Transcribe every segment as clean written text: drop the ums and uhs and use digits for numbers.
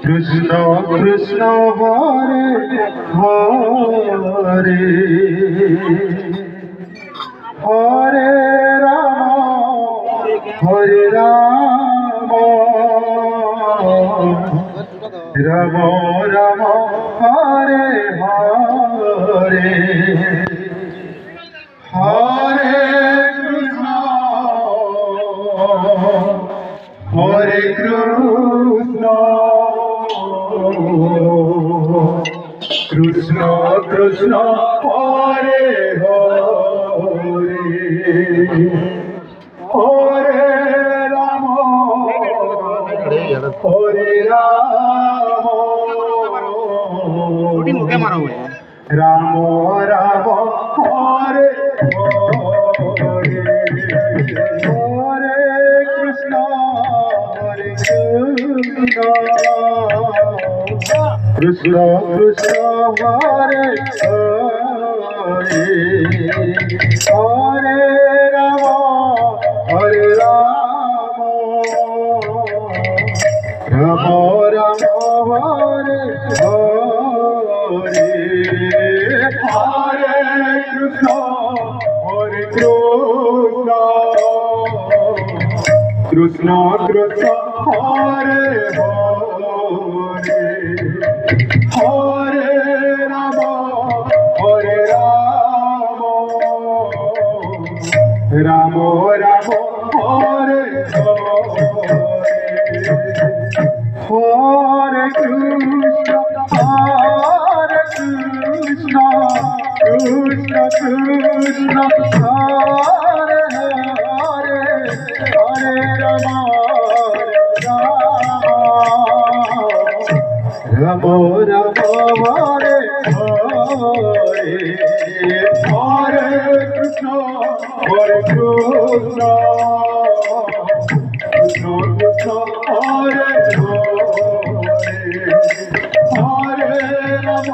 Krishna Krishna Hare Hare Hare Ram Ram Ram Hare Hare Hare Krishna Hare Krishna Krishna Krishna Hare Hare Hare Ram Ram Ram Hare Hare Hare Krishna Krishna Krishna Hare Hare Hare Ram Ram Ram Hare Hare Hare Krishna Krishna Krishna Hare Hare Hare Ram Ram Ram Hare Hare Krishna Krishna Krishna Hare Hare Hare Ram Ram Ram Hare Hare Hare Krishna Krishna Krishna Hare Hare Ram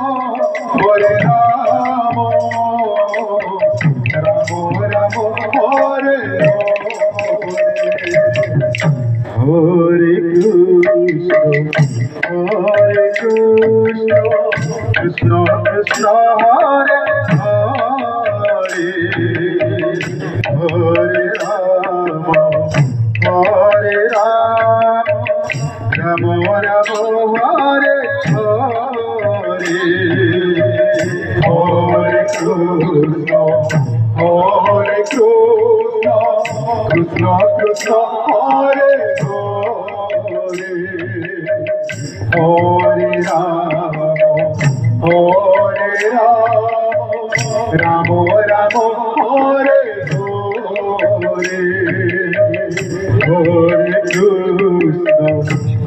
Ram Ram Hare Hare Krishna Krishna Krishna Hare Hare Hare Ram Ram Ram Hare Hare Hare Krishna Krishna Krishna Hare Hare Hare Ram Ram Ram Hare Hare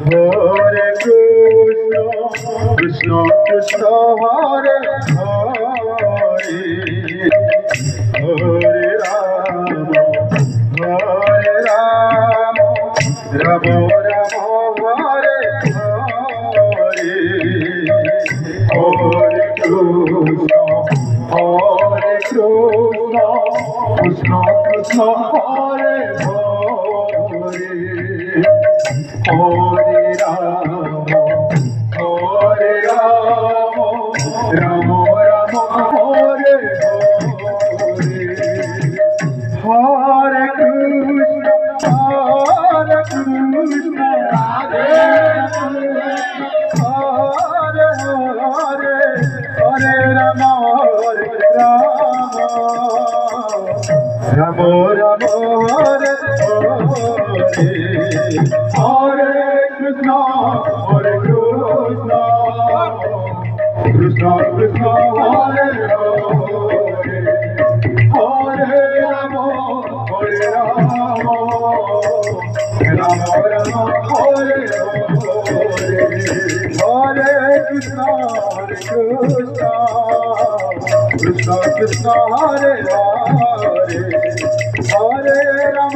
Hare Krishna Krishna Hare Hare Hare Ram Ram Ram Hare Hare Hare Krishna Krishna Hare Hare Hare Ram Ram Ram Hare Hare Hare Krishna Radhe Hare Hare Hare Ram Ram Ram Hare Hare Hare Krishna Krishna Krishna Hare Hare Hare Ram Ram Ram Hare Hare Hare Krishna Krishna Krishna Hare Hare Hare Ram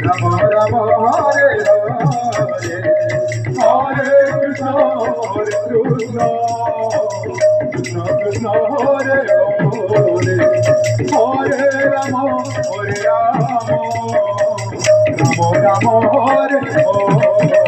Ram Ram Hare Hare Hare Krishna Krishna Krishna Hare Hare Hare Ram Ram Ram Hare Hare